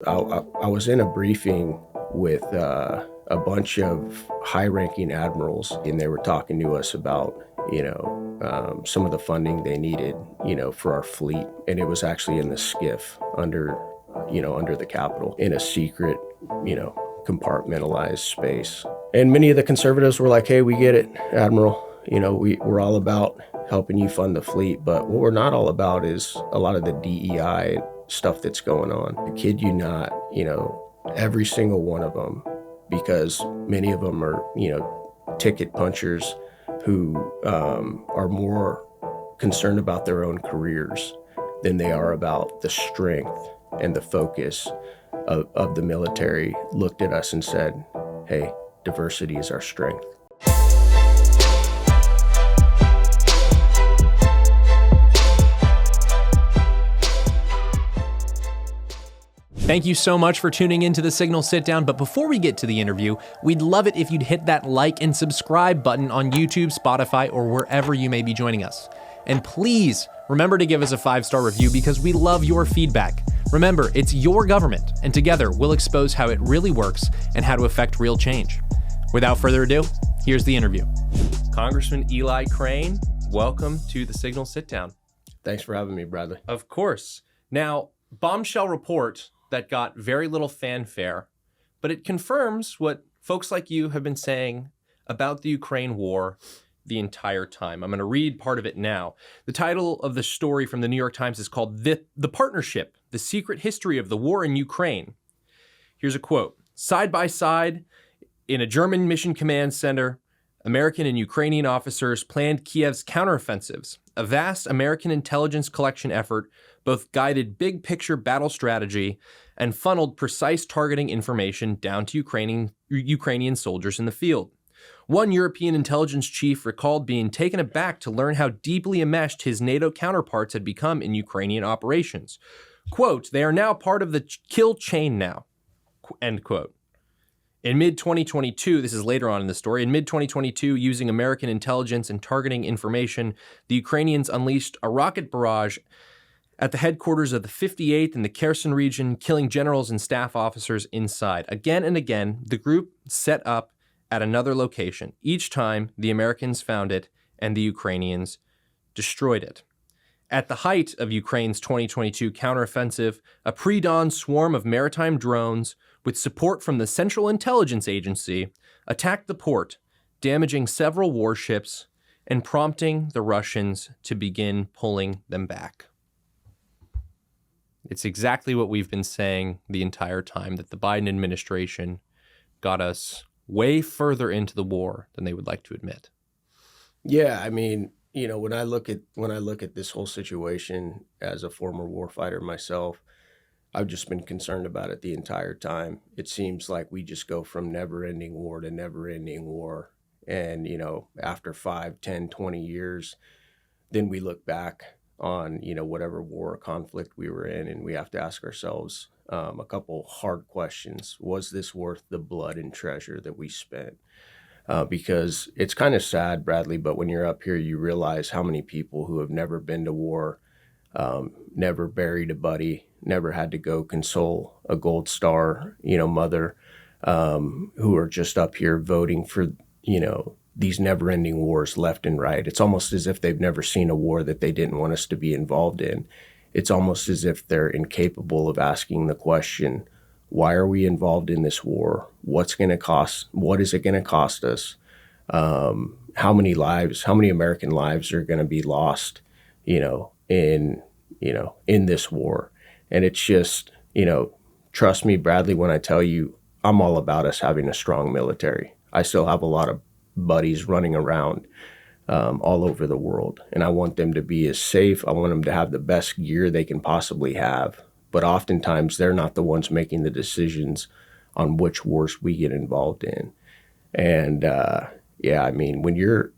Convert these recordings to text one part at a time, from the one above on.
I was in a briefing with a bunch of high-ranking admirals, and they were talking to us about, some of the funding they needed, for our fleet. And it was actually in the skiff under the Capitol in a secret, compartmentalized space. And many of the conservatives were like, "Hey, we get it, Admiral. We're all about helping you fund the fleet, but what we're not all about is a lot of the DEI stuff that's going on." I kid you not, every single one of them, because many of them are, ticket punchers who are more concerned about their own careers than they are about the strength and the focus of the military, looked at us and said, "Hey, diversity is our strength." Thank you so much for tuning into the Signal Sitdown, but before we get to the interview, we'd love it if you'd hit that like and subscribe button on YouTube, Spotify, or wherever you may be joining us. And please remember to give us a 5-star review because we love your feedback. Remember, it's your government, and together we'll expose how it really works and how to affect real change. Without further ado, here's the interview. Congressman Eli Crane, welcome to the Signal Sitdown. Thanks for having me, Bradley. Of course. Now, bombshell report that got very little fanfare, but it confirms what folks like you have been saying about the Ukraine war the entire time. I'm going to read part of it now. The title of the story from the New York Times is called The Partnership, The Secret History of the War in Ukraine. Here's a quote. "Side by side in a German mission command center, American and Ukrainian officers planned Kiev's counteroffensives, a vast American intelligence collection effort both guided big-picture battle strategy and funneled precise targeting information down to Ukrainian soldiers in the field. One European intelligence chief recalled being taken aback to learn how deeply enmeshed his NATO counterparts had become in Ukrainian operations. Quote, 'They are now part of the kill chain now,' end quote. In mid-2022, this is later on in the story, in mid-2022, using American intelligence and targeting information, the Ukrainians unleashed a rocket barrage at the headquarters of the 58th in the Kherson region, killing generals and staff officers inside. Again and again, the group set up at another location. Each time, the Americans found it and the Ukrainians destroyed it. At the height of Ukraine's 2022 counteroffensive, a pre-dawn swarm of maritime drones, with support from the Central Intelligence Agency, attacked the port, damaging several warships and prompting the Russians to begin pulling them back." It's exactly what we've been saying the entire time, that the Biden administration got us way further into the war than they would like to admit. Yeah, I mean, when I look at this whole situation as a former warfighter myself, I've just been concerned about it the entire time. It seems like we just go from never-ending war to never-ending war. And, after 5, 10, 20 years, then we look back on, whatever war or conflict we were in, and we have to ask ourselves a couple hard questions. Was this worth the blood and treasure that we spent? Because it's kind of sad, Bradley, but when you're up here, you realize how many people who have never been to war, never buried a buddy, never had to go console a Gold Star, mother, who are just up here voting for, these never-ending wars left and right. It's almost as if they've never seen a war that they didn't want us to be involved in. It's almost as if they're incapable of asking the question, why are we involved in this war? What is it going to cost us? How many American lives are going to be lost, in this war? And it's just, trust me, Bradley, when I tell you, I'm all about us having a strong military. I still have a lot of buddies running around all over the world, and I want them to be as safe. I want them to have the best gear they can possibly have. But oftentimes, they're not the ones making the decisions on which wars we get involved in. And I mean, when you're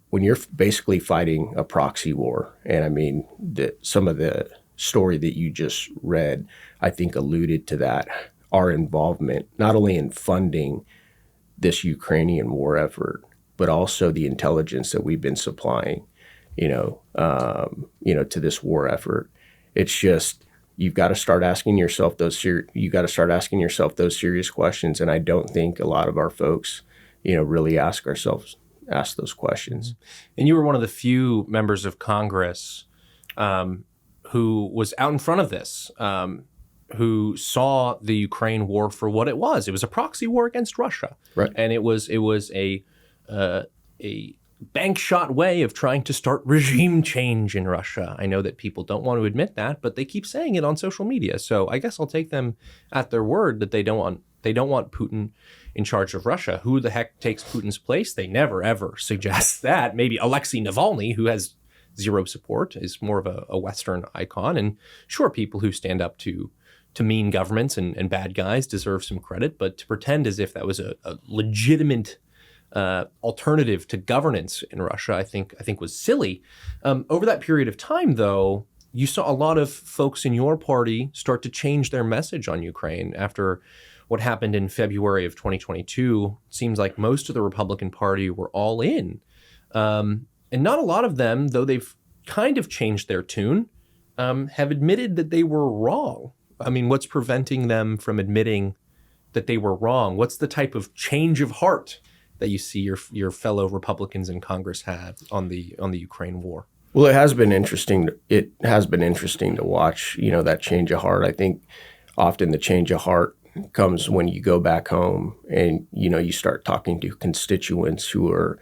basically fighting a proxy war, and I mean, some of the story that you just read, I think alluded to that. Our involvement, not only in funding this Ukrainian war effort, but also the intelligence that we've been supplying, to this war effort. It's just, you've got to start asking yourself those serious questions. And I don't think a lot of our folks, really ask those questions. And you were one of the few members of Congress who was out in front of this, who saw the Ukraine war for what it was. It was a proxy war against Russia, Right. And it was a bank shot way of trying to start regime change in Russia. I know that people don't want to admit that, but they keep saying it on social media. So I guess I'll take them at their word that they don't want Putin in charge of Russia. Who the heck takes Putin's place? They never ever suggest that. Maybe Alexei Navalny, who has zero support, is more of a Western icon. And sure, people who stand up to mean governments and bad guys deserve some credit, but to pretend as if that was a legitimate alternative to governance in Russia, I think was silly. Over that period of time, though, you saw a lot of folks in your party start to change their message on Ukraine after what happened in February of 2022. It seems like most of the Republican Party were all in. And not a lot of them, though they've kind of changed their tune, have admitted that they were wrong. I mean, what's preventing them from admitting that they were wrong? What's the type of change of heart that you see your fellow Republicans in Congress have on the Ukraine war? Well, it has been interesting. It has been interesting to watch, that change of heart. I think often the change of heart comes when you go back home and, you start talking to constituents who are,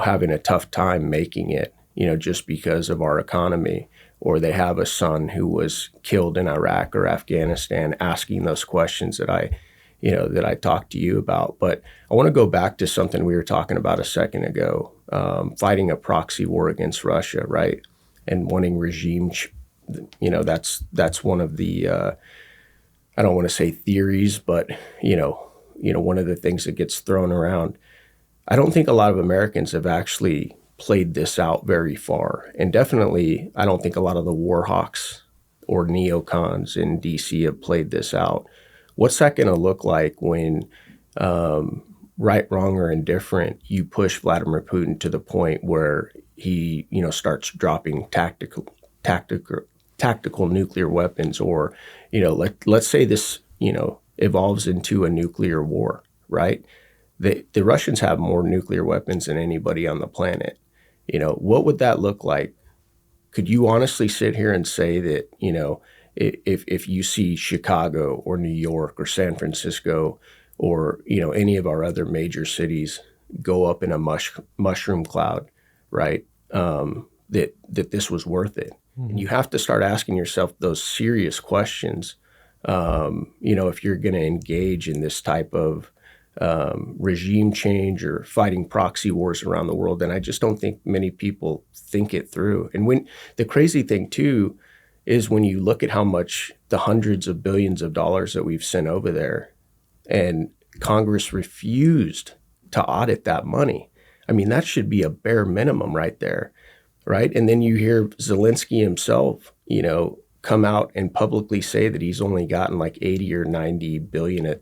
having a tough time making it, just because of our economy, or they have a son who was killed in Iraq or Afghanistan, asking those questions that I talked to you about. But I want to go back to something we were talking about a second ago, fighting a proxy war against Russia, right? And wanting regime, that's one of the, I don't want to say theories, but, one of the things that gets thrown around. I don't think a lot of Americans have actually played this out very far. And definitely, I don't think a lot of the war hawks or neocons in DC have played this out. What's that going to look like when, right, wrong, or indifferent, you push Vladimir Putin to the point where he, starts dropping tactical nuclear weapons, or, let's say this, evolves into a nuclear war, right? The Russians have more nuclear weapons than anybody on the planet. What would that look like? Could you honestly sit here and say that, if you see Chicago or New York or San Francisco or, any of our other major cities go up in a mushroom cloud, right, that this was worth it? Mm-hmm. And you have to start asking yourself those serious questions, if you're going to engage in this type of regime change or fighting proxy wars around the world. And I just don't think many people think it through. And when the crazy thing too is when you look at how much the hundreds of billions of dollars that we've sent over there, and Congress refused to audit that money. I mean, that should be a bare minimum right there, right? And then you hear Zelensky himself, come out and publicly say that he's only gotten like 80 or 90 billion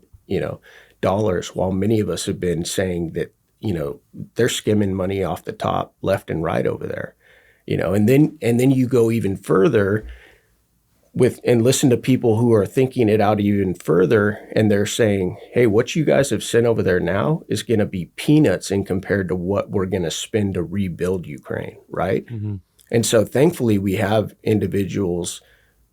dollars, while many of us have been saying that, they're skimming money off the top left and right over there, and then you go even further and listen to people who are thinking it out even further, and they're saying, hey, what you guys have sent over there now is going to be peanuts in compared to what we're going to spend to rebuild Ukraine, right? Mm-hmm. And so thankfully we have individuals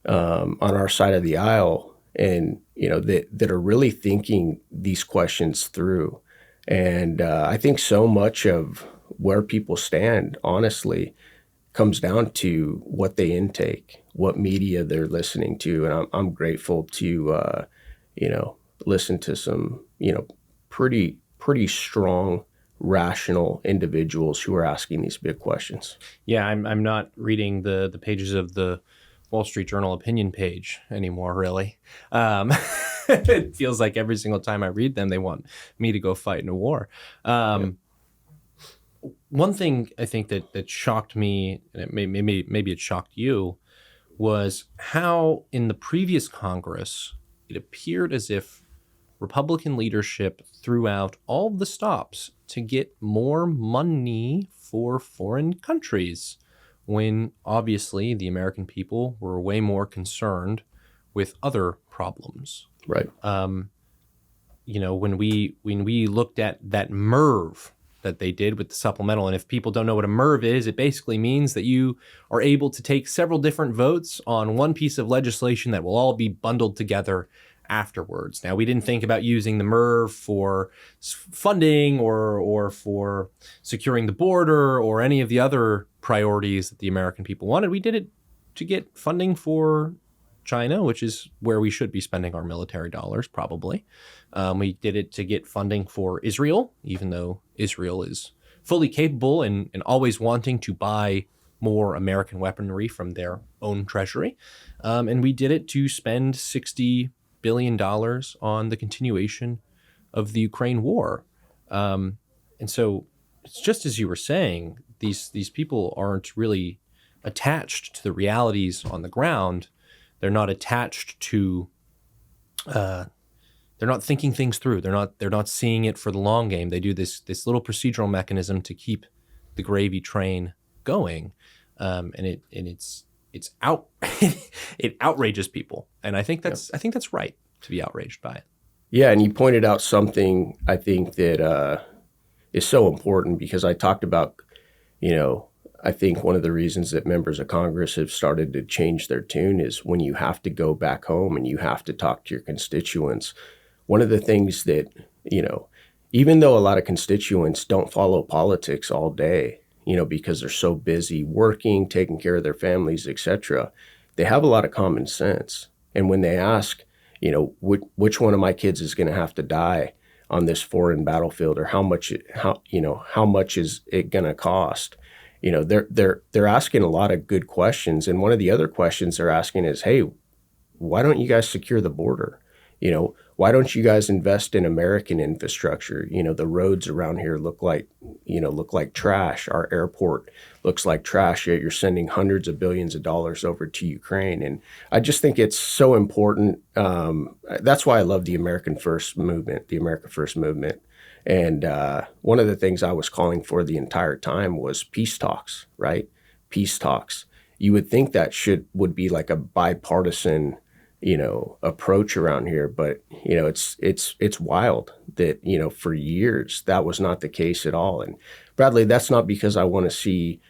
on our side of the aisle, and that are really thinking these questions through. And I think so much of where people stand, honestly, comes down to what they intake, what media they're listening to. And I'm grateful to, listen to some, pretty strong, rational individuals who are asking these big questions. Yeah, I'm not reading the pages of the Wall Street Journal opinion page anymore, really. It feels like every single time I read them, they want me to go fight in a war. One thing I think that shocked me, and maybe it shocked you, was how in the previous Congress, it appeared as if Republican leadership threw out all the stops to get more money for foreign countries, when obviously the American people were way more concerned with other problems. Right. When we looked at that MERV that they did with the supplemental, and if people don't know what a MERV is, it basically means that you are able to take several different votes on one piece of legislation that will all be bundled together afterwards. Now, we didn't think about using the MERV for funding or for securing the border or any of the other priorities that the American people wanted. We did it to get funding for China, which is where we should be spending our military dollars, probably. We did it to get funding for Israel, even though Israel is fully capable and always wanting to buy more American weaponry from their own treasury. And we did it to spend $60 billion on the continuation of the Ukraine war. And so it's just as you were saying, these people aren't really attached to the realities on the ground. They're not attached to, they're not thinking things through. They're not seeing it for the long game. They do this little procedural mechanism to keep the gravy train going, and it's out. It outrages people, and I think that's right to be outraged by it. Yeah, and you pointed out something I think that is so important, because I talked about, I think one of the reasons that members of Congress have started to change their tune is when you have to go back home and you have to talk to your constituents. One of the things that, even though a lot of constituents don't follow politics all day, because they're so busy working, taking care of their families, etc., they have a lot of common sense. And when they ask, which one of my kids is going to have to die on this foreign battlefield, or how much is it going to cost? They're asking a lot of good questions. And one of the other questions they're asking is, hey, why don't you guys secure the border? Why don't you guys invest in American infrastructure? The roads around here look like trash. Our airport looks like trash, yet you're sending hundreds of billions of dollars over to Ukraine. And I just think it's so important. That's why I love the America First movement. And one of the things I was calling for the entire time was peace talks, right? Peace talks. You would think that would be like a bipartisan, approach around here, but it's wild that for years that was not the case at all. And Bradley, that's not because I want to see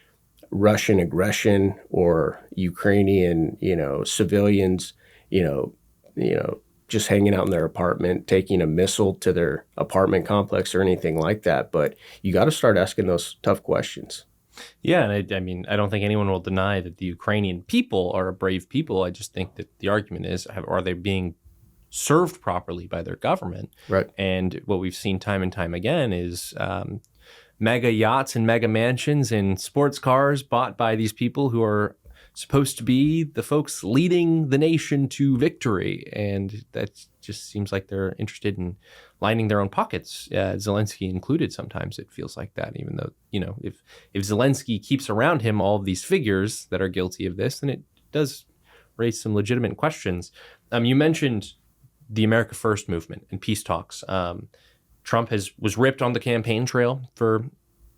Russian aggression or Ukrainian, civilians, just hanging out in their apartment, taking a missile to their apartment complex or anything like that. But you got to start asking those tough questions. Yeah, and I mean, I don't think anyone will deny that the Ukrainian people are a brave people. I just think that the argument is, are they being served properly by their government? Right. And what we've seen time and time again is mega yachts and mega mansions and sports cars bought by these people who are supposed to be the folks leading the nation to victory. And that just seems like they're interested in lining their own pockets, Zelensky included. Sometimes it feels like that, even though, if Zelensky keeps around him all of these figures that are guilty of this, then it does raise some legitimate questions. You mentioned the America First movement and peace talks. Trump was ripped on the campaign trail for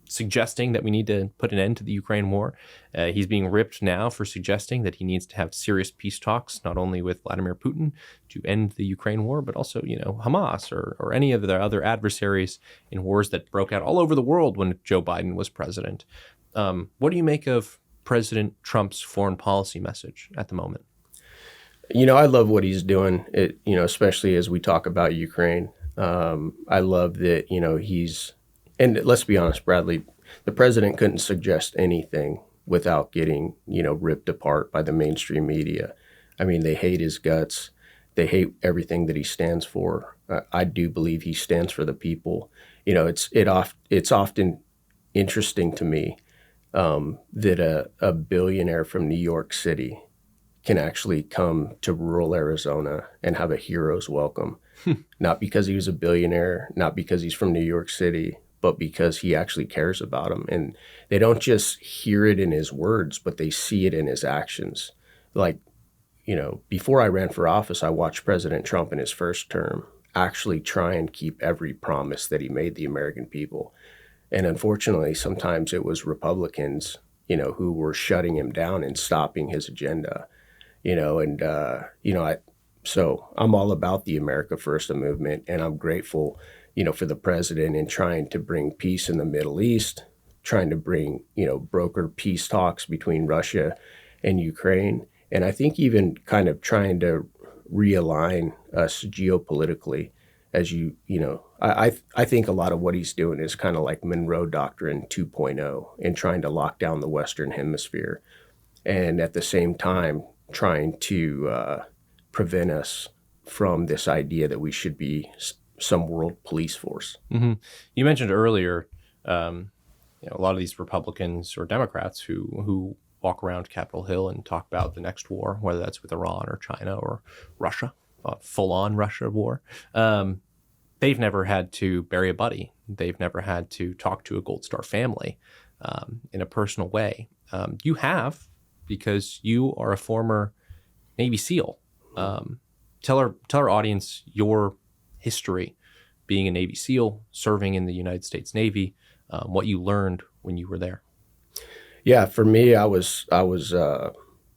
suggesting that we need to put an end to the Ukraine war. He's being ripped now for suggesting that he needs to have serious peace talks, not only with Vladimir Putin to end the Ukraine war, but also, Hamas or any of their other adversaries in wars that broke out all over the world when Joe Biden was president. What do you make of President Trump's foreign policy message at the moment? I love what he's doing, especially as we talk about Ukraine. I love that, and let's be honest, Bradley, the president couldn't suggest anything without getting, ripped apart by the mainstream media. I mean, they hate his guts. They hate everything that he stands for. I do believe he stands for the people. It's often interesting to me that a billionaire from New York City can actually come to rural Arizona and have a hero's welcome. Not because he was a billionaire, not because he's from New York City, but because he actually cares about them. And they don't just hear it in his words, but they see it in his actions. Like, before I ran for office, I watched President Trump in his first term actually try and keep every promise that he made the American people. And unfortunately, sometimes it was Republicans, who were shutting him down and stopping his agenda. So I'm all about the America First movement, and I'm grateful, for the president in trying to bring peace in the Middle East, trying to bring, broker peace talks between Russia and Ukraine. And I think even kind of trying to realign us geopolitically as I think a lot of what he's doing is kind of like Monroe Doctrine 2.0 and trying to lock down the Western Hemisphere. And at the same time, trying to prevent us from this idea that we should be some world police force. Mm-hmm. You mentioned earlier, a lot of these Republicans or Democrats who walk around Capitol Hill and talk about the next war, whether that's with Iran or China or Russia, full-on Russia war. They've never had to bury a buddy. They've never had to talk to a Gold Star family in a personal way. You have, because you are a former Navy SEAL. Tell our audience your history being a Navy SEAL, serving in the United States Navy, what you learned when you were there. Yeah, for me, I was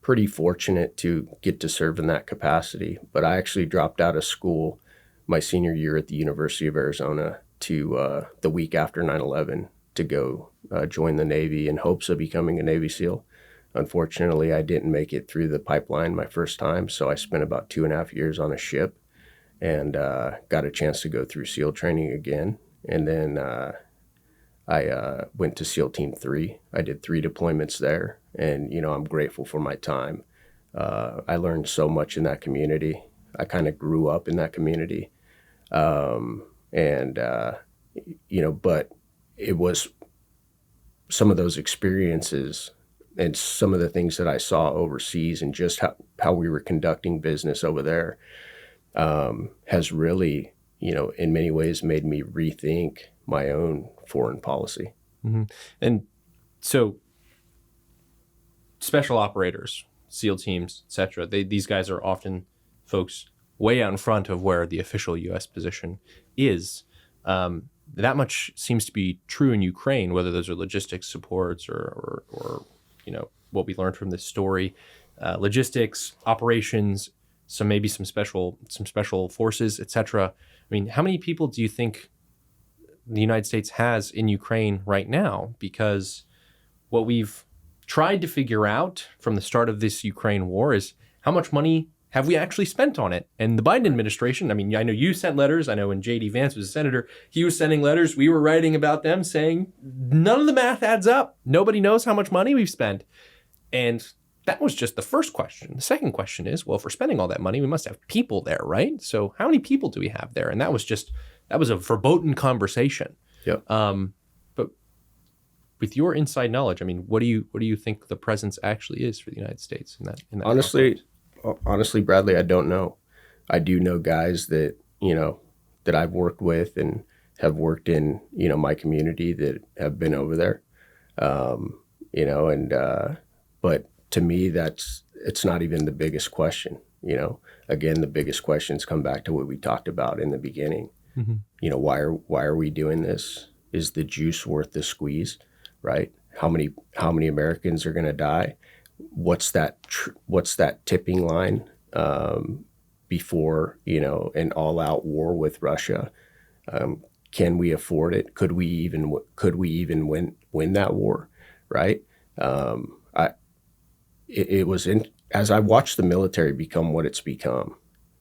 pretty fortunate to get to serve in that capacity, but I actually dropped out of school my senior year at the University of Arizona to the week after 9/11 to go join the Navy in hopes of becoming a Navy SEAL. Unfortunately, I didn't make it through the pipeline my first time, so I spent about 2.5 years on a ship and got a chance to go through SEAL training again. And then I went to SEAL Team 3. I did 3 deployments there, and I'm grateful for my time. I learned so much in that community. I kind of grew up in that community, but it was some of those experiences and some of the things that I saw overseas and just how we were conducting business over there has really, in many ways made me rethink my own foreign policy. Mm-hmm. And so special operators, SEAL teams, etc., these guys are often folks way out in front of where the official U.S. position is. That much seems to be true in Ukraine, whether those are logistics supports or what we learned from this story, logistics, operations, some special forces, etc. I mean, how many people do you think the United States has in Ukraine right now? Because what we've tried to figure out from the start of this Ukraine war is how much money have we actually spent on it? And the Biden administration, I mean, I know you sent letters. I know when J.D. Vance was a senator, he was sending letters. We were writing about them saying none of the math adds up. Nobody knows how much money we've spent. And that was just the first question. The second question is, well, if we're spending all that money, we must have people there, right? So how many people do we have there? And that was a verboten conversation. Yep. But with your inside knowledge, I mean, what do you think the presence actually is for the United States in that Honestly, Bradley, I don't know. I do know guys that, that I've worked with and have worked in, my community that have been over there. But to me, it's not even the biggest question. Again, the biggest questions come back to what we talked about in the beginning. Mm-hmm. Why are we doing this? Is the juice worth the squeeze, right? How many Americans are going to die? What's that tipping line before an all-out war with Russia? Can we afford it? Could we even win that war? Right? As I watched the military become what it's become,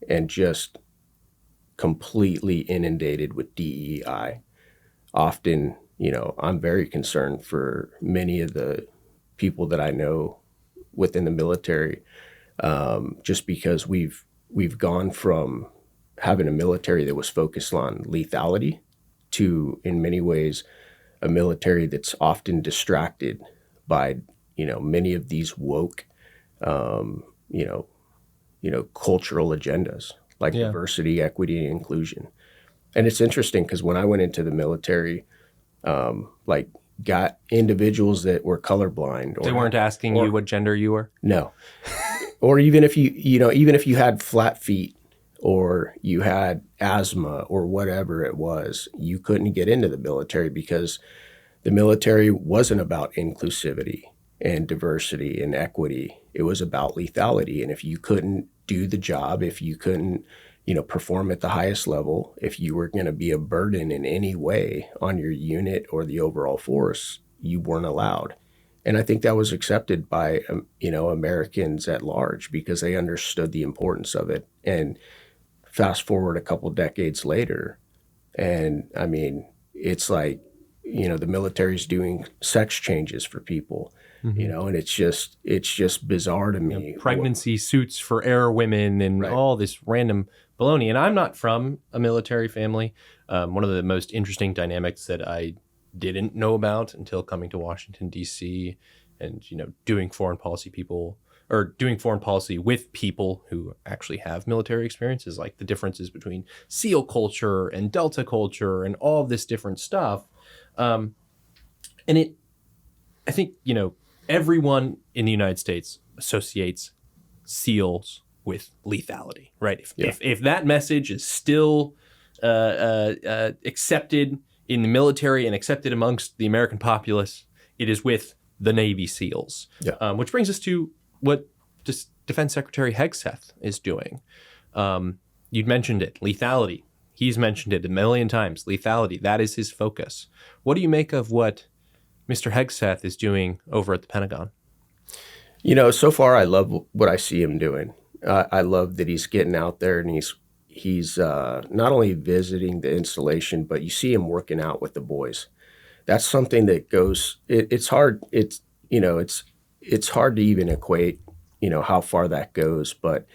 and just completely inundated with DEI. Often, I'm very concerned for many of the people that I know within the military, just because we've gone from having a military that was focused on lethality to, in many ways, a military that's often distracted by, many of these woke, cultural agendas like diversity, equity, and inclusion. And it's interesting because when I went into the military, got individuals that were colorblind. They weren't asking you what gender you were? No. Or even if you had flat feet or you had asthma or whatever it was, you couldn't get into the military because the military wasn't about inclusivity and diversity and equity. It was about lethality. And if you couldn't do the job, if you couldn't, perform at the highest level, if you were going to be a burden in any way on your unit or the overall force, you weren't allowed. And I think that was accepted by, Americans at large because they understood the importance of it. And fast forward a couple decades later, and I mean, it's like, the military's doing sex changes for people, and it's just bizarre to me. Pregnancy suits for air women and Right. all this random baloney. And I'm not from a military family. One of the most interesting dynamics that I didn't know about until coming to Washington, D.C. and, doing foreign policy with people who actually have military experiences, like the differences between SEAL culture and Delta culture and all this different stuff. I think, everyone in the United States associates SEALs with lethality, right? If that message is still accepted in the military and accepted amongst the American populace, it is with the Navy SEALs. Yeah. Which brings us to what Defense Secretary Hegseth is doing. You'd mentioned it, lethality. He's mentioned it a million times, lethality. That is his focus. What do you make of what Mr. Hegseth is doing over at the Pentagon? So far I love what I see him doing. I love that he's getting out there and he's not only visiting the installation, but you see him working out with the boys. That's something that goes. It's hard. It's hard to even equate, how far that goes. But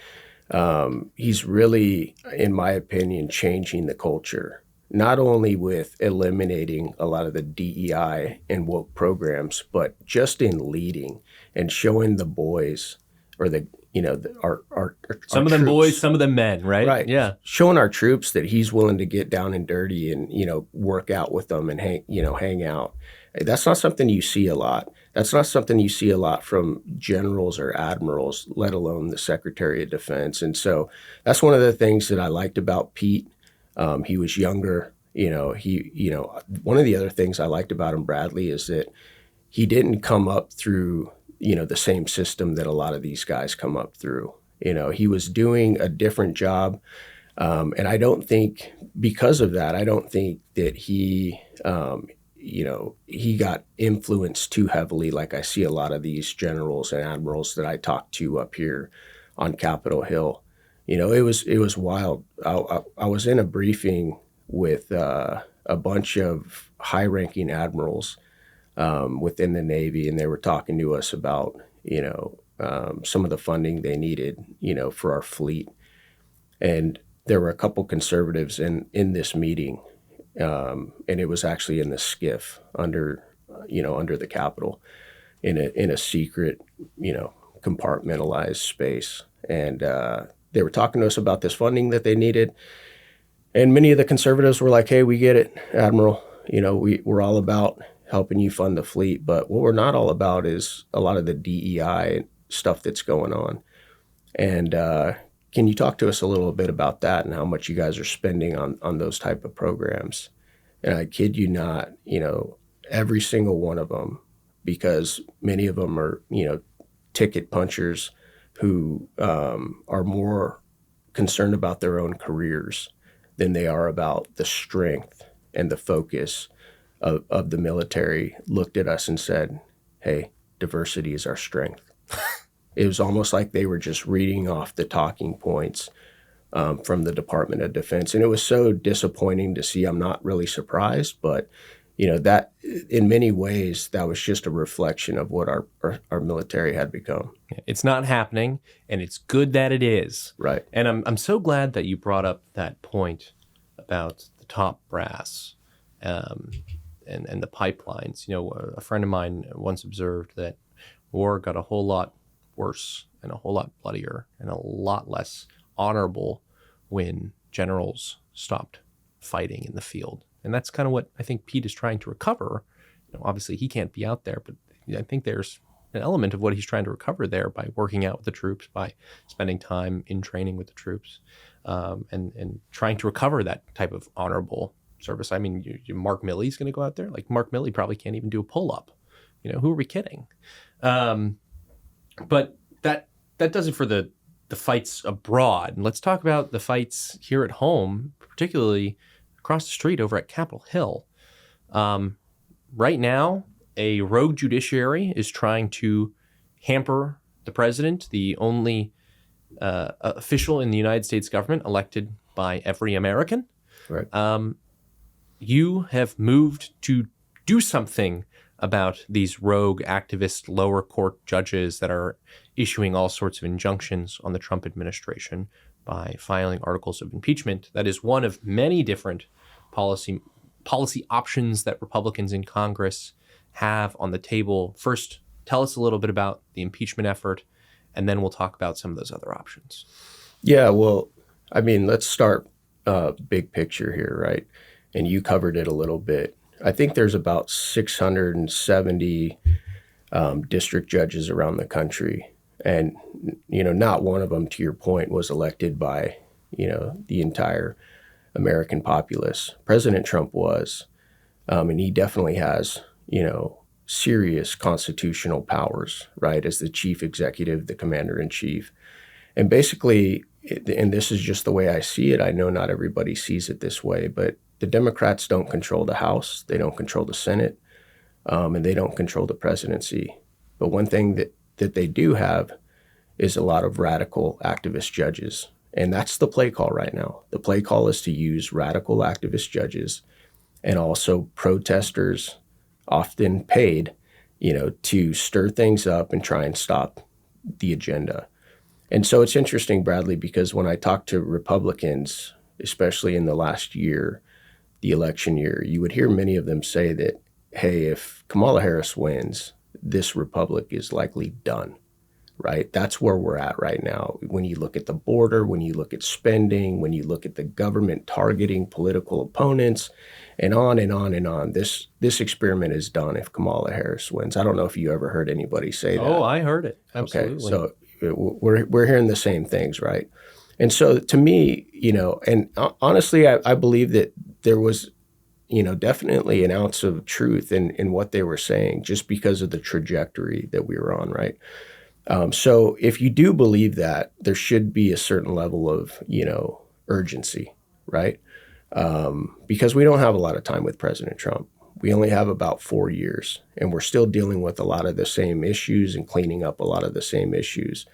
he's really, in my opinion, changing the culture. Not only with eliminating a lot of the DEI and woke programs, but just in leading and showing the boys or our some of them troops, boys, some of them men, right? Right. Yeah. Showing our troops that he's willing to get down and dirty and, work out with them and hang out. That's not something you see a lot. That's not something you see a lot from generals or admirals, let alone the Secretary of Defense. And so that's one of the things that I liked about Pete. He was younger. One of the other things I liked about him, Bradley, is that he didn't come up through, the same system that a lot of these guys come up through. He was doing a different job. And I don't think, because of that, I don't think that he got influenced too heavily like I see a lot of these generals and admirals that I talk to up here on Capitol Hill. It was wild. I was in a briefing with a bunch of high-ranking admirals within the Navy, and they were talking to us about, some of the funding they needed, for our fleet. And there were a couple conservatives in this meeting, and it was actually in the skiff under the Capitol in a secret, compartmentalized space. And they were talking to us about this funding that they needed. And many of the conservatives were like, hey, we get it, Admiral. We're all about helping you fund the fleet. But what we're not all about is a lot of the DEI stuff that's going on. And can you talk to us a little bit about that and how much you guys are spending on those type of programs? And I kid you not, every single one of them, because many of them are, ticket punchers who are more concerned about their own careers than they are about the strength and the focus of the military, looked at us and said, hey, diversity is our strength. It was almost like they were just reading off the talking points from the Department of Defense. And it was so disappointing to see. I'm not really surprised, but that in many ways, that was just a reflection of what our military had become. It's not happening, and it's good that it is. Right. And I'm so glad that you brought up that point about the top brass and the pipelines. A friend of mine once observed that war got a whole lot worse and a whole lot bloodier and a lot less honorable when generals stopped fighting in the field. And that's kind of what I think Pete is trying to recover. Obviously, he can't be out there, but I think there's an element of what he's trying to recover there by working out with the troops, by spending time in training with the troops, and trying to recover that type of honorable service. I mean, Mark Milley's going to go out there. Like, Mark Milley probably can't even do a pull-up. Who are we kidding? But that does it for the the fights abroad. And let's talk about the fights here at home, particularly across the street over at Capitol Hill. Right now, a rogue judiciary is trying to hamper the president, the only official in the United States government elected by every American. Right. You have moved to do something about these rogue activist lower court judges that are issuing all sorts of injunctions on the Trump administration by filing articles of impeachment. That is one of many different policy options that Republicans in Congress have on the table. First, tell us a little bit about the impeachment effort, and then we'll talk about some of those other options. Yeah, well, I mean, let's start big picture here, right? And you covered it a little bit. I think there's about 670 district judges around the country. And, not one of them, to your point, was elected by, the entire American populace. President Trump was, and he definitely has, serious constitutional powers, right, as the chief executive, the commander in chief. And basically, and this is just the way I see it, I know not everybody sees it this way, but the Democrats don't control the House, they don't control the Senate, and they don't control the presidency. But one thing that they do have is a lot of radical activist judges. And that's the play call right now. The play call is to use radical activist judges and also protesters, often paid, to stir things up and try and stop the agenda. And so it's interesting, Bradley, because when I talk to Republicans, especially in the last year, the election year, you would hear many of them say that, hey, if Kamala Harris wins, this republic is likely done, right? That's where we're at right now. When you look at the border, when you look at spending, when you look at the government targeting political opponents, and on and on and on, this experiment is done if Kamala Harris wins. I don't know if you ever heard anybody say that. Oh, I heard it. Absolutely. Okay, so we're hearing the same things, right? And so to me, and honestly, I believe that there was, definitely an ounce of truth in what they were saying, just because of the trajectory that we were on, right? So if you do believe that, there should be a certain level of, urgency, right? Because we don't have a lot of time with President Trump. We only have about 4 years, and we're still dealing with a lot of the same issues and cleaning up a lot of the same issues,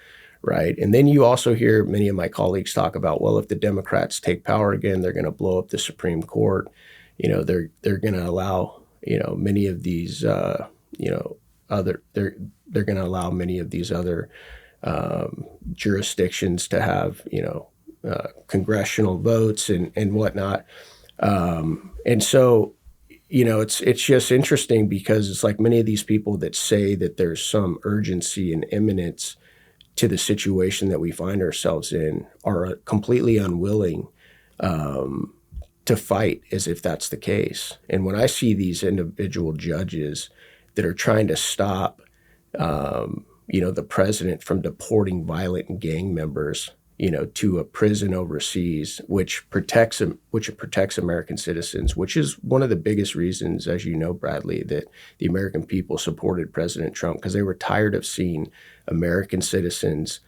right? And then you also hear many of my colleagues talk about, well, if the Democrats take power again, they're going to blow up the Supreme Court. They're going to allow, many of these, they're going to allow many of these other jurisdictions to have, congressional votes and whatnot. And so, it's just interesting because it's like many of these people that say that there's some urgency and imminence to the situation that we find ourselves in are completely unwilling to fight as if that's the case. And when I see these individual judges that are trying to stop, the president from deporting violent gang members, to a prison overseas, which protects American citizens, which is one of the biggest reasons, as you know, Bradley, that the American people supported President Trump, because they were tired of seeing American citizens,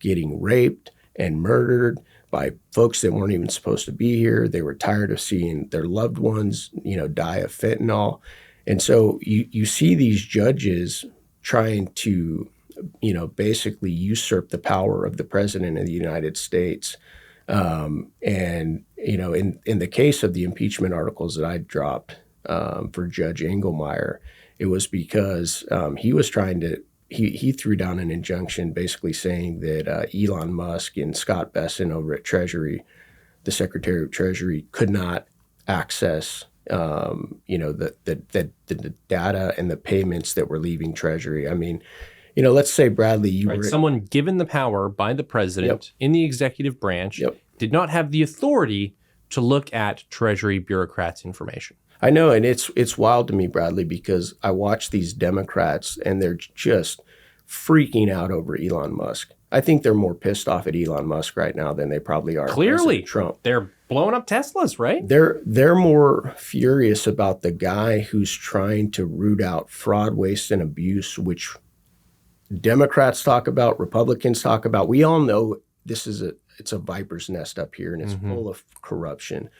getting raped and murdered by folks that weren't even supposed to be here. They were tired of seeing their loved ones, die of fentanyl. And so you see these judges trying to, basically usurp the power of the president of the United States. And, in the case of the impeachment articles that I dropped for Judge Engelmeyer, it was because he was trying to, he threw down an injunction basically saying that Elon Musk and Scott Bessent over at Treasury, the Secretary of Treasury, could not access the data and the payments that were leaving Treasury. I mean, let's say, Bradley, someone given the power by the president in the executive branch did not have the authority to look at Treasury bureaucrats' information. I know, and it's wild to me, Bradley, because I watch these Democrats and they're just freaking out over Elon Musk. I think they're more pissed off at Elon Musk right now than they probably are clearly at Trump. They're blowing up Teslas, right? They're more furious about the guy who's trying to root out fraud, waste, and abuse, which Democrats talk about, Republicans talk about. We all know it's a viper's nest up here, and it's full of corruption.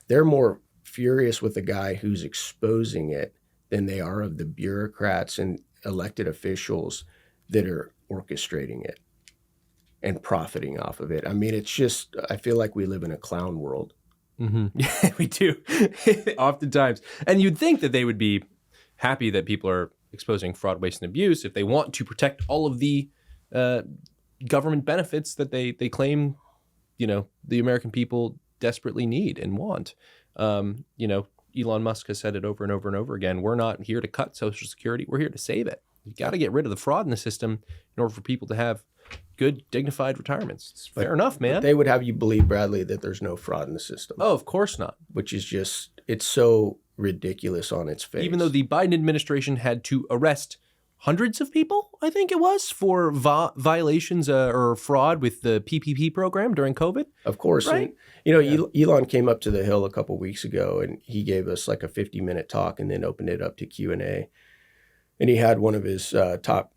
They're more furious with the guy who's exposing it than they are of the bureaucrats and elected officials that are orchestrating it and profiting off of it. I mean, it's just, I feel like we live in a clown world. Yeah, we do. Oftentimes. And you'd think that they would be happy that people are exposing fraud, waste, and abuse if they want to protect all of the government benefits that they claim, the American people desperately need and want. Elon Musk has said it over and over and over again. We're not here to cut Social Security. We're here to save it. You got to get rid of the fraud in the system in order for people to have good, dignified retirements. It's fair enough, man. But they would have you believe, Bradley, that there's no fraud in the system. Oh, of course not. Which is just, it's so ridiculous on its face. Even though the Biden administration had to arrest hundreds of people, I think it was, for violations or fraud with the PPP program during COVID. Of course. Right? And, Elon came up to the Hill a couple weeks ago, and he gave us like a 50-minute talk and then opened it up to Q&A. And he had one of his top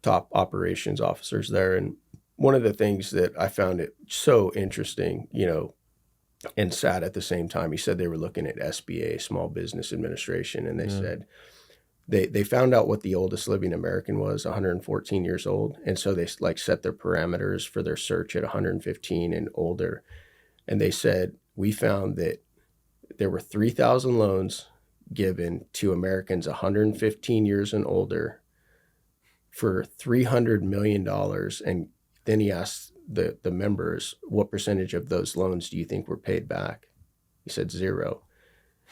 operations officers there. And one of the things that I found it so interesting, and sad at the same time, he said they were looking at SBA, Small Business Administration, and they said they found out what the oldest living American was, 114 years old. And so they set their parameters for their search at 115 and older. And they said, we found that there were 3,000 loans given to Americans 115 years and older for $300 million. And then he asked the members, what percentage of those loans do you think were paid back? He said 0.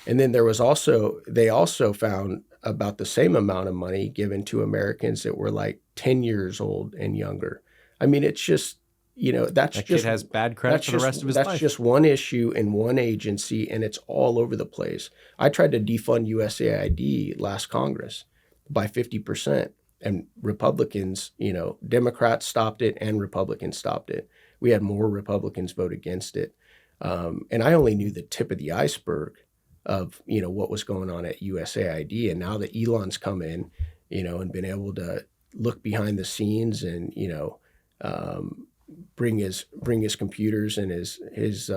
And then they also found about the same amount of money given to Americans that were like 10 years old and younger. I mean, it's just, that kid has bad credit for the rest of his life. That's just one issue in one agency, and it's all over the place. I tried to defund USAID last Congress by 50%, and Republicans, Democrats stopped it and Republicans stopped it. We had more Republicans vote against it. And I only knew the tip of the iceberg of, what was going on at USAID. And now that Elon's come in, and been able to look behind the scenes and, bring his computers and his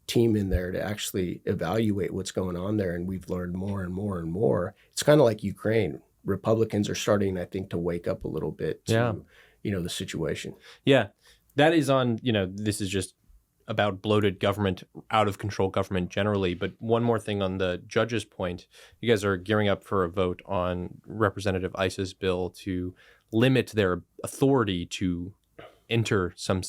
team in there to actually evaluate what's going on there. And we've learned more and more and more. It's kind of like Ukraine. Republicans are starting, I think, to wake up a little bit to, the situation. Yeah, that is on, this is just about bloated government, out of control government generally. But one more thing on the judge's point, you guys are gearing up for a vote on Representative Iss's bill to limit their authority to enter some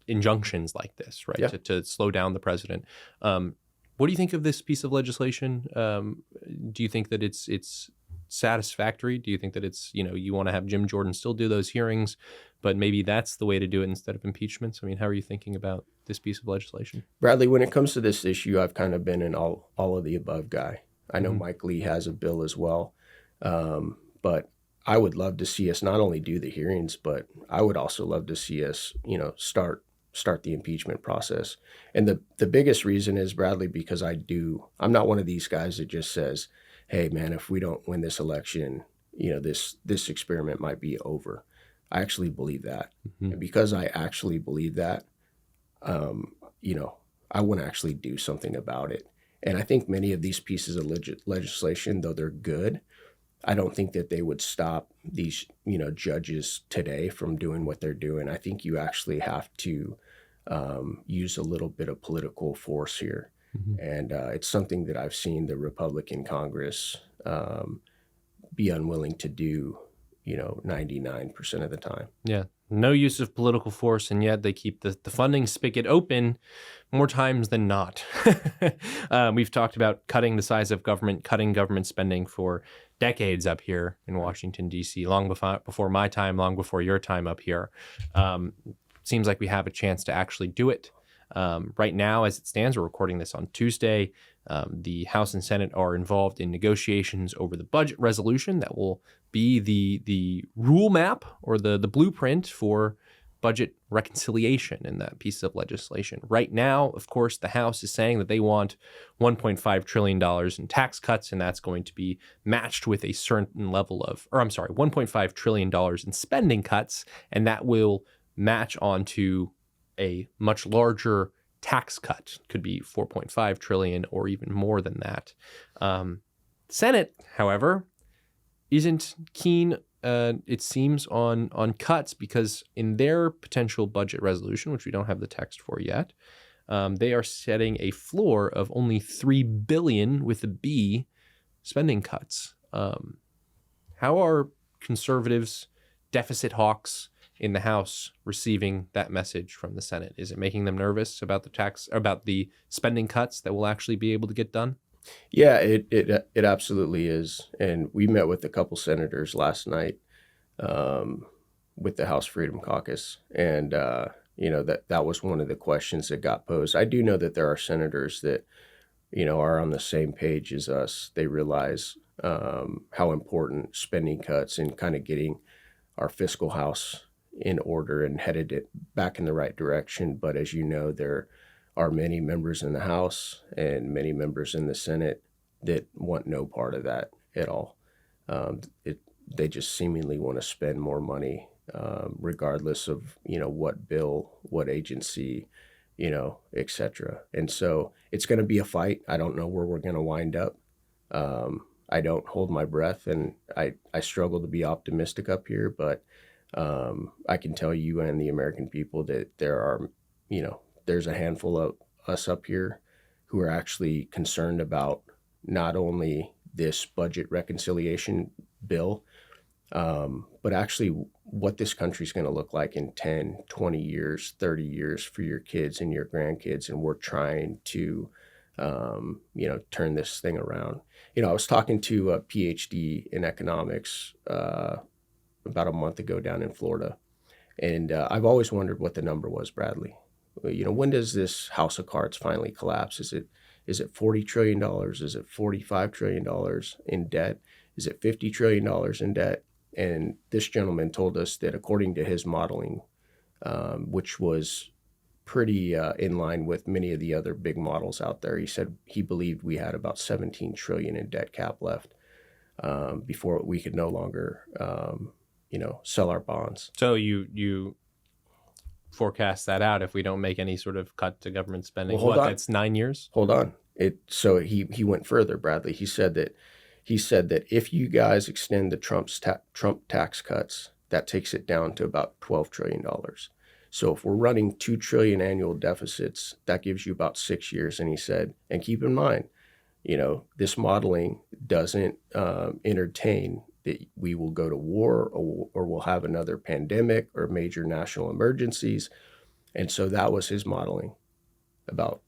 injunctions like this, right? Yeah. To slow down the president. What do you think of this piece of legislation? Do you think that it's satisfactory? Do you think that it's, you want to have Jim Jordan still do those hearings, but maybe that's the way to do it instead of impeachments? I mean, how are you thinking about this piece of legislation? Bradley, when it comes to this issue, I've kind of been an all of the above guy. I know Mike Lee has a bill as well. But I would love to see us not only do the hearings, but I would also love to see us, start the impeachment process. And the biggest reason is, Bradley, because I'm not one of these guys that just says, hey man, if we don't win this election, this experiment might be over. I actually believe that. And because I actually believe that, I want to actually do something about it. And I think many of these pieces of legislation, though they're good, I don't think that they would stop these, judges today from doing what they're doing. I think you actually have to use a little bit of political force here. And it's something that I've seen the Republican Congress be unwilling to do, 99% of the time. Yeah. No use of political force, and yet they keep the funding spigot open more times than not. We've talked about cutting the size of government, cutting government spending for decades up here in Washington, D.C., long before my time, long before your time up here. Seems like we have a chance to actually do it. Right now, as it stands, we're recording this on Tuesday. The House and Senate are involved in negotiations over the budget resolution that will be the rule map or the blueprint for budget reconciliation in that piece of legislation. Right now, of course, the House is saying that they want $1.5 trillion in tax cuts, and that's going to be matched with a certain level of, $1.5 trillion in spending cuts, and that will match onto a much larger tax cut. Could be 4.5 trillion or even more than that. Senate, however, isn't keen, it seems, on cuts, because in their potential budget resolution, which we don't have the text for yet, they are setting a floor of only $3 billion with a B spending cuts. How are conservatives, deficit hawks in the House receiving that message from the Senate? Is it making them nervous about the spending cuts that will actually be able to get done? Yeah, it absolutely is. And we met with a couple senators last night with the House Freedom Caucus, and that was one of the questions that got posed. I do know that there are senators that are on the same page as us. They realize how important spending cuts and kind of getting our fiscal house in order and headed it back in the right direction. But as you know, there are many members in the House and many members in the Senate that want no part of that at all. They just seemingly want to spend more money, regardless of what bill, what agency, et cetera. And so it's going to be a fight. I don't know where we're going to wind up. I don't hold my breath, and I struggle to be optimistic up here, but I can tell you and the American people that there's a handful of us up here who are actually concerned about not only this budget reconciliation bill, but actually what this country's going to look like in 10, 20 years, 30 years for your kids and your grandkids. And we're trying to, turn this thing around. I was talking to a PhD in economics about a month ago down in Florida. And I've always wondered what the number was, Bradley. When does this house of cards finally collapse? Is it $40 trillion? Is it $45 trillion in debt? Is it $50 trillion in debt? And this gentleman told us that according to his modeling, which was pretty in line with many of the other big models out there, he said he believed we had about 17 trillion in debt cap left before we could no longer, sell our bonds. So you forecast that out if we don't make any sort of cut to government spending. Well, that's 9 years? Hold on. So he went further, Bradley. He said that if you guys extend the Trump tax cuts, that takes it down to about $12 trillion. So if we're running $2 trillion annual deficits, that gives you about 6 years. And he said, and keep in mind, this modeling doesn't entertain that we will go to war or we'll have another pandemic or major national emergencies. And so that was his modeling about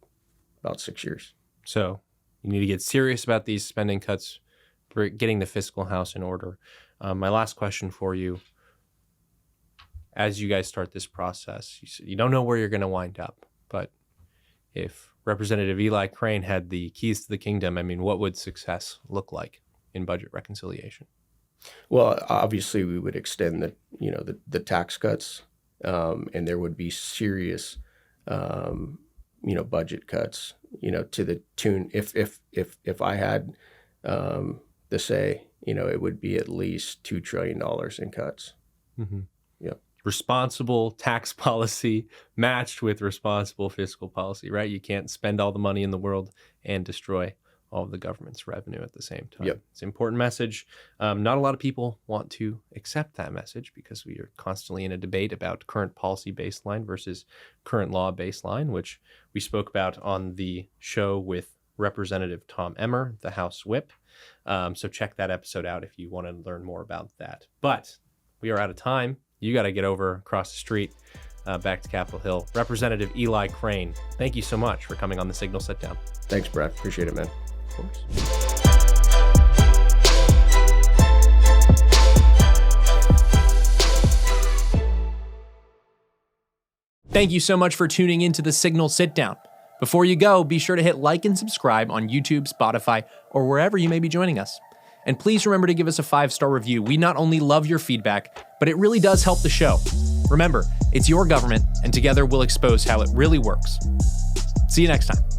6 years. So you need to get serious about these spending cuts for getting the fiscal house in order. My last question for you, as you guys start this process, you don't know where you're going to wind up, but if Representative Eli Crane had the keys to the kingdom, what would success look like in budget reconciliation? Well, obviously we would extend the tax cuts, and there would be serious, budget cuts, to the tune. If I had the say, it would be at least $2 trillion in cuts. Mm-hmm. Yeah. Responsible tax policy matched with responsible fiscal policy, right? You can't spend all the money in the world and destroy all of the government's revenue at the same time. Yep. It's an important message. Not a lot of people want to accept that message because we are constantly in a debate about current policy baseline versus current law baseline, which we spoke about on the show with Representative Tom Emmer, the House Whip. So check that episode out if you want to learn more about that. But we are out of time. You got to get over across the street back to Capitol Hill. Representative Eli Crane, thank you so much for coming on the Signal Sitdown. Thanks, Brad. Appreciate it, man. Of course. Thank you so much for tuning into the Signal Sitdown. Before you go, be sure to hit like and subscribe on YouTube, Spotify, or wherever you may be joining us. And please remember to give us a 5-star review. We not only love your feedback, but it really does help the show. Remember, it's your government, and together we'll expose how it really works. See you next time.